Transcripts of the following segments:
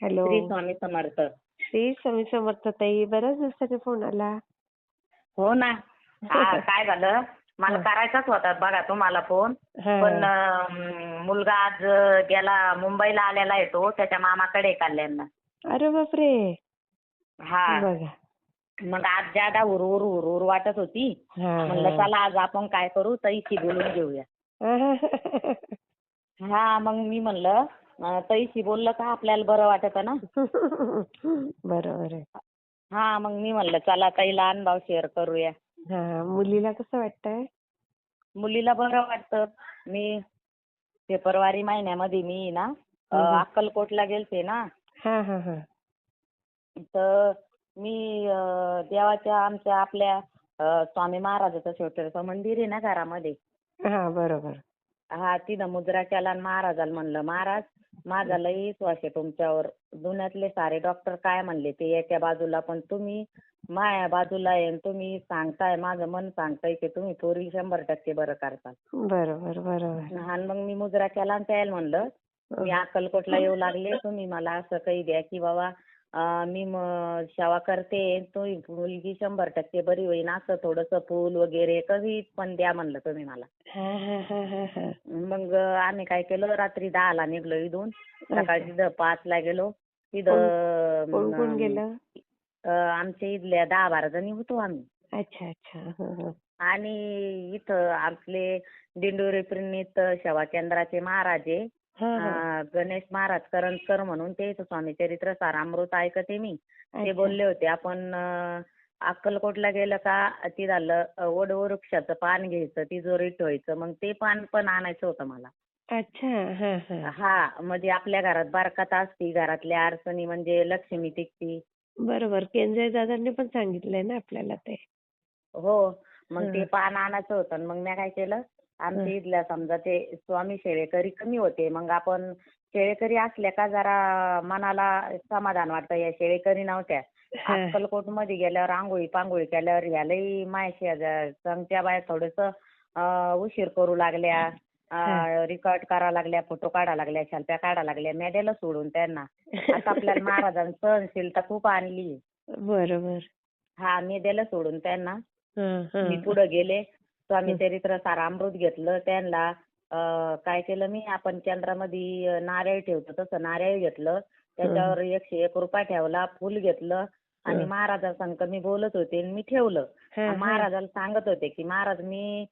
Hello. Shri Swami Samarth. Shri Swami Samarth ताई, बऱ्याच दिवसाचा फोन आला. हो ना. काय झालं, मला करायचाच होता बघा तुम्हाला फोन, पण मुलगा आज गेला मुंबईला आलेला आहे, तो त्याच्या मामाकडे कल्याणला. अरे बापरे. हा, बघा. मग आज ज्यादा उर वाटत होती. म्हणलं चला आज आपण काय करू, ताईशी बोलून घेऊया. हा, मग मी म्हणलं ताईशी बोललं का आपल्याला बरं वाटत ना. बरोबर आहे. हा, मग मी म्हणलं चला ताईला अनुभव शेअर करूया. मुलीला कसं वाटतंय? मुलीला बरं वाटतं. मी फेब्रुवारी महिन्यामध्ये मी ना अक्कलकोटला गेलते ना. तर मी देवाच्या आमच्या आपल्या स्वामी महाराजाचं छोटंसं मंदिर आहे ना घरामध्ये. बरोबर. हा, तिथं मुजरा केला आणि महाराजाला म्हणलं, महाराज माझा लई विश्वास आहे तुमच्यावर. दुनियातले सारे डॉक्टर काय म्हणले ते एका बाजूला, पण तुम्ही माया बाजूला आहे. तुम्ही सांगताय, माझं मन सांगताय की तुम्ही पोरी 100% बरं करता. बरोबर बरोबर. आणि मग मी मुजरा केला आणि त्याला म्हणलं मी अक्कलकोटला येऊ लागले, तुम्ही मला असं काही द्या की बाबा मी सेवा करते, तुम्ही मुलगी 100% बरी होईन, असं थोडंसं फूल वगैरे कधी पण द्या म्हणलं तुम्ही मला. मग आम्ही काय केलं, रात्री 10ला निघलो इथून, सकाळी 5ला गेलो. कोण कोण गेलं? आमच्या इथल्या 10-12 जणी होतो आम्ही. अच्छा अच्छा. आणि इथं आपले दिंडोरी प्रणीत सेवा केंद्राचे महाराज आहे, गणेश महाराज करंजकर म्हणून, ते स्वामी चरित्र सारामृत ऐकते मी. ते बोलले होते आपण अक्कलकोटला गेलं का ती झालं वडवृक्षाचं पान घ्यायचं, तिजोरीत ठेवायचं, मग ते पान पण आणायचं होतं मला. अच्छा. हा, म्हणजे आपल्या घरात बरकत असती, घरातल्या अडचणी म्हणजे लक्ष्मी टिकती. बरोबर. केंद्रे दादांनी पण सांगितलंय ना आपल्याला ते. हो, मग ते पान आणायचं होतं. मग मी काय केलं, आमच्या इथल्या समजा ते स्वामी शेवेकरी कमी होते, मग आपण शेवेकरी असल्या का जरा मनाला समाधान वाटतं. या शेवेकरी नव्हत्या. अक्कलकोट मध्ये गेल्यावर आंघोळी पांघोळी केल्यावर ह्यालाही मायशी संगत्या बाया थोडंसं उशीर करू लागल्या, रेकॉर्ड करायला लागल्या, फोटो काढायला लागल्या, सेल्फ्या काढायला लागल्या. मेद्याला सोडून त्यांना आता आपल्याला महाराजांनी सहनशीलता खूप आणली. बरोबर. हा, मेद्याला सोडून त्यांना मी पुढे गेले, स्वामी चरित्र सारामृत घेतलं. त्यांना काय केलं मी, आपण केंद्रामध्ये नारळ ठेवतो तसं नारळ घेतलं, त्याच्यावर 101 रुपया ठेवला, फुल घेतलं आणि महाराजांसंग मी बोलत होते आणि मी ठेवलं. महाराजाला सांगत होते की महाराज मी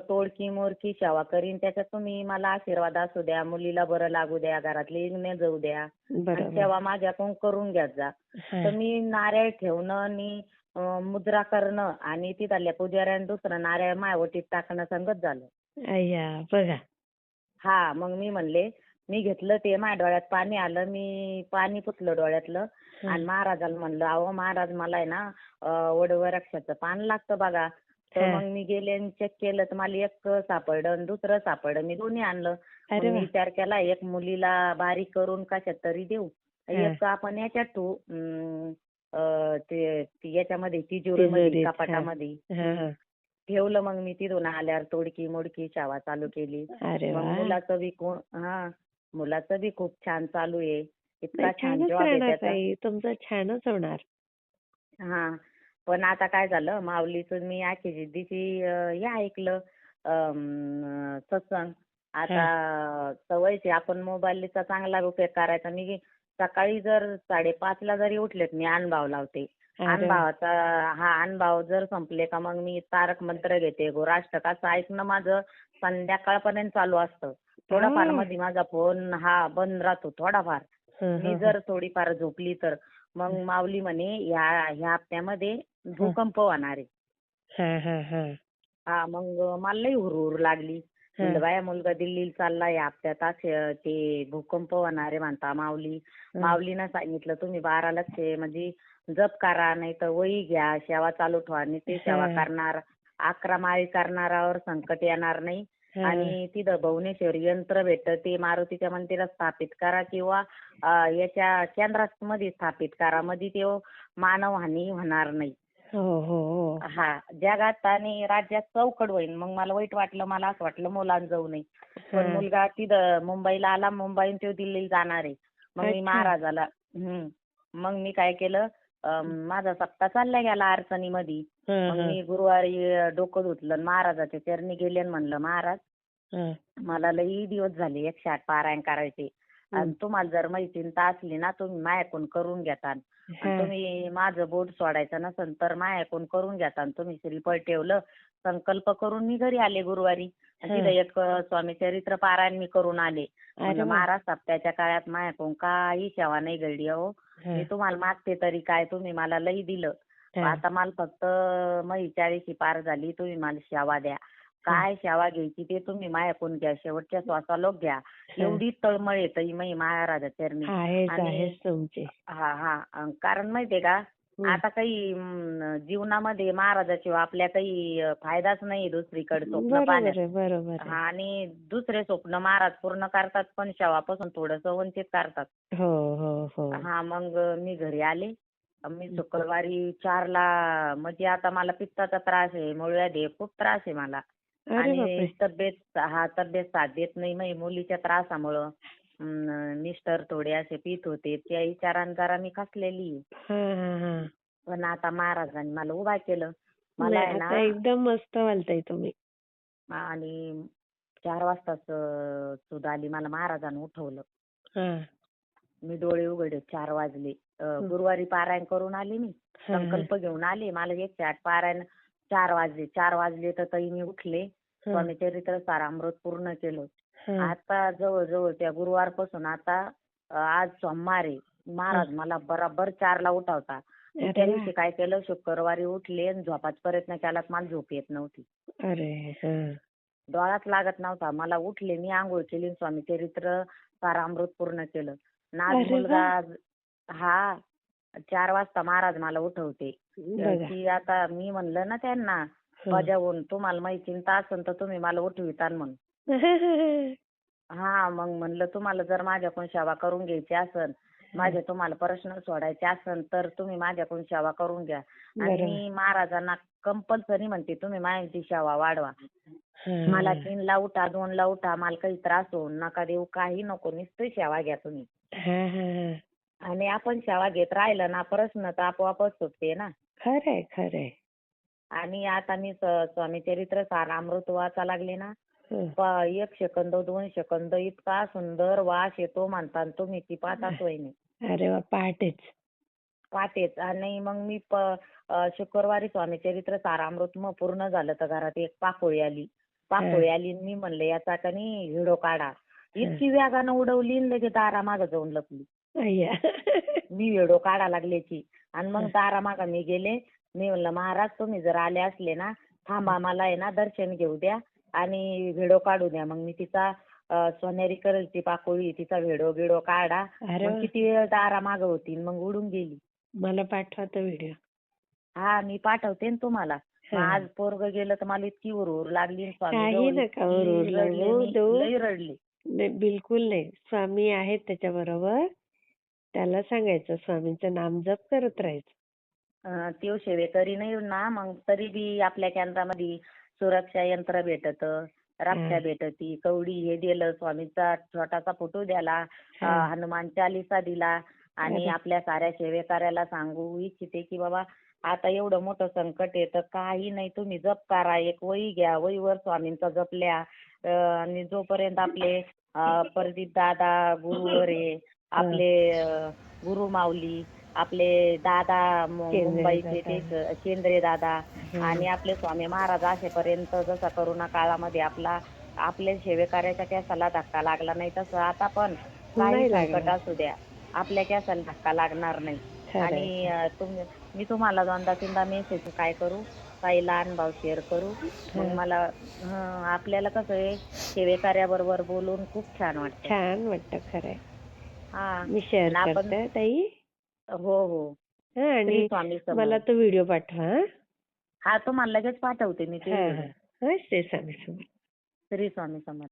तोडकी मोडकी सेवा करीन, त्याच्यात तुम्ही मला आशीर्वाद असू द्या, मुलीला बरं लागू द्या, घरातली इग्ने जाऊ द्या आणि सेवा माझ्याकडून करून घ्यात जा. तर मी नारळ ठेवणं आणि मुद्रा करणं आणि तिथल्या पुजाऱ्याने दुसरं नारळ मायवटीत टाकणं संगत झालं. अय्या बघा. हा, मग मी म्हणले, मी घेतलं ते, माझ्या डोळ्यात पाणी आलं, मी पाणी पुसलं डोळ्यातलं आणि महाराजाला म्हणलं, अहो महाराज मला आहे ना वडवृक्षाचं पान लागतं बघा. तर मग मी गेले आणि चेक केलं तर मला एक सापडलं आणि दुसरं सापडलं. मी दोन्ही आणलं. मी विचार केला, एक मुलीला बारीक करून कशात तरी देऊ, एक आपण याच्यात ठेवू, ते याच्यामध्ये तिजोरीमध्ये कपाटामध्ये ठेवलं. मग मी तिथून आल्यावर तोडकी मोडकी सेवा चालू केली. मग मुलाचं बी खूप छान चालू आहे. इतका छान जॉब आहे त्याचा. तुमचं छानच होणार. हा, पण आता काय झालं, माऊलीचं मी आखी दिवशी हे ऐकलं सत्संग. आता सवयचे आपण मोबाईलचा चांगला उपयोग करायचा. मी सकाळी जर 5:30ला जरी उठलेत मी अनुभव लावते. अनुभव जर संपले का मग मी तारक मंत्र घेते, गोराष्टकाचं ऐकणं माझं संध्याकाळपर्यंत चालू असतं. थोडाफार मध्ये माझा फोन बंद राहतो थोडाफार. मी जर थोडीफार झोपली तर मग माऊली म्हणे ह्या हप्त्यामध्ये भूकंप होणार आहे. मग मला लई हुरहुर लागली. म्हणलं बाया मुलगा दिल्लीला चालला, या हप्त्यात ते भूकंप होणार आहे म्हणता माऊली. माऊलीनं सांगितलं तुम्ही 12 लक्ष म्हणजे जप करा, नाही तर वही घ्या, सेवा चालू ठेवा आणि ते सेवा करणार 11 माळी करणारावर संकट येणार नाही. आणि तिथं भुवनेश्वर यंत्र भेटतं, ते मारुतीच्या मंदिरात स्थापित करा किंवा याच्या केंद्रात मध्ये स्थापित करा, मध्ये ते मानवहानी होणार नाही. हा, जगात आणि राज्यात चौकड होईल. मग मला वाईट वाटलं, मला असं वाटलं मुलांना जाऊ नये. पण मुलगा तिथं मुंबईला आला, मुंबईहून तो दिल्लीला जाणार आहे. मग मी महाराजाला मग मी काय केलं, माझा सप्ताह चालला गेला अडचणीमध्ये. हं, मग हं, मी गुरुवारी डोकं धुतलं आणि महाराजाच्या चरणी गेले आणि म्हणलं, महाराज हं, मला लई दिवस झाले 108 पारायण करायचे. आणि तुम्हाला जर चिंता असली ना, तुम्ही माझ्याकडून करून घेता. आणि हं, तुम्ही माझं बोट सोडायचं नसेल तर माझ्याकडून करून घेता. आणि तुम्ही श्रीफळ ठेवलं, संकल्प करून मी घरी आले गुरुवारी. आणि तिथं एक स्वामी चरित्र पारायण मी करून आले. अरे म्हणलं, वा. महाराज सप्त्याच्या काळात माझ्याकडून काही सेवा नाही घडली अहो. मी तुम्हाला मागते तरी काय, तुम्ही मला लई दिलं. आता मला फक्त माझी 40 पार झाली, तुम्ही मला सेवा द्या. काय सेवा घ्यायची ते तुम्ही माझ्याकडून घ्या, शेवटच्या श्वासालोक घ्या. एवढी तळमळ येते मी महाराजाच्या चरणी. आहेच आणि आहेच तुमची. कारण माहितीये का, आता काही जीवनामध्ये महाराजाशिवाय आपल्या काही फायदाच नाही दुसरीकडे स्वप्न बरोबर पाहण्यात. आहे, बरोबर आहे. आणि दुसरे स्वप्न महाराज पूर्ण करतात, पण सेवापासून थोडंसं वंचित करतात. हो हो हो. मग मी घरी आले. मी शुक्रवारी 4ला, म्हणजे आता मला पित्ताचा त्रास आहे, मूळव्याधी आहे, खूप त्रास आहे मला. अरे बापरे. आणि तब्येत साथ देत नाही. माझ्या मुलीच्या त्रासामुळं मिस्टर थोडे असे पित होते, त्या विचाराने जरा मी खचलेली आहे. हं, हं, हं. पण आता महाराजांनी मला उभा केलं. मला नाही, आहे आता ना. एकदम मस्त बोलताय तुम्ही. आणि 4 वाजताच सुध आली, मला महाराजांनी उठवलं. हं, मी डोळे उघडले, 4 वाजले. गुरुवारी पारायण करून आले मी, संकल्प घेऊन आले. मला 108 पारायण 4 वाजले. 4 वाजले तर ताई मी उठले. स्वामी चरित्र सारामृत पूर्ण केलं. आता जवळजवळ त्या गुरुवारपासून आता आज सोमवार आहे. महाराज मला बराबर 4ला उठवता. मी त्या दिवशी काय केलं, शुक्रवारी उठले आणि झोपायचा प्रयत्न केला, मला झोप येत नव्हती. अरे हं. डोळाच लागत नव्हता. मला उठले, मी अंघोळ केली, स्वामी चरित्र सारामृत पूर्ण केलं. आणि आज अरे मुलगा वा. 4 वाजता महाराज मला उठवते. बघा. की आता मी म्हणलं ना त्यांना बजावून, तुम्हाला माझी चिंता असेल तर तुम्ही मला उठवितान म्हणून. मग म्हणलं, तुम्हाला जर माझ्याकडून सेवा करून घ्यायची असेल, माझे तुम्हाला प्रश्न सोडायचे असेल तर तुम्ही माझ्याकडून सेवा करून घ्या. आणि मी महाराजांना कंपल्सरी म्हणते, तुम्ही माझी सेवा वाढवा. मला 3ला उठा, 2ला उठा, मला काही त्रास होऊ नका देऊ, काही नको, नुसती सेवा घ्या तुम्ही. आणि आपण सेवा घेत राहिलं ना, प्रश्न तर आपोआपच सुटते ना. खरंय खरंय. आणि आता मी स्वामी चरित्र सारामृत वाचा लागले ना, 1 सेकंद 2 सेकंद इतका सुंदर वास येतो म्हणता, तुम्ही ती पाहताच वहिनी. अरे वा. पहाटेच. आणि मग मी शुक्रवारी स्वामी चरित्र सारामृत मग पूर्ण झालं तर घरात एक पाकोळी आली. मी म्हणले, याचा का नाही व्हिडिओ काढा. इतकी वेगानं उडवली आणि लगेच दारामागं जाऊन लपली. मी व्हिडिओ काढा लागल्याची. आणि मग दारामागं मी गेले. मी म्हणलं, महाराज तुम्ही जर आले असले ना, थांबा, मला आहे ना दर्शन घेऊ द्या आणि व्हिडिओ काढू द्या. मग मी तिचा सोनेरी कलरची पाकोळी, तिचा व्हिडिओ काढा. मग किती वेळ दारामागं होती, मग उडून गेली. मला पाठवा तो व्हिडिओ. मी पाठवते ना तुम्हाला. आज पोरग गेलं तर मला इतकी उरउर लागली. काही नका उरउर लागू. लई रडली. नाही, बिलकुल नाही. स्वामी आहेत त्याच्याबरोबर. त्याला सांगायचं, स्वामींचं नामजप करत राहायचं. तो सेवेकरी नाही ना, मग तरी बी आपल्या केंद्रामध्ये सुरक्षा यंत्र भेटतं, रक्षा भेटती, कवडी हे दिलं, स्वामीचा छोटासा फोटो द्याला, हनुमान चालीसा दिला. आणि आपल्या साऱ्या सेवेकऱ्याला सांगू इच्छिते की बाबा, आता एवढं मोठं संकट आहे तर काही नाही, तुम्ही जप करा. एक वही घ्या, वहीवर स्वामींचा जप लिहा. आणि जोपर्यंत आपले प्रदीप दादा गुरुवर आहे, आपले गुरु माऊली, आपले दादा मुंबईचे ते केंद्रे दादा, आणि आपले स्वामी महाराज असेपर्यंत, जसा करोना काळामध्ये आपल्या सेवेकऱ्याच्या केसाला धक्का लागला नाही, तसं आता पण काही संकट असू द्या, आपल्या केसाला धक्का लागणार नाही. आणि मी तुम्हाला 2दा-3दा मेसेज काय करू, काही लहान भाव शेअर करू. मग मला आपल्याला कसं आहे, सेवेकऱ्याबरोबर बोलून खूप छान वाटतं. खरंय. मी शेअर करते ताई. हो. आणि मला तो व्हिडिओ पाठवा. तुम्हाला लगेच पाठवते मी ते. श्री स्वामी समर्थ. श्री स्वामी समर्थ.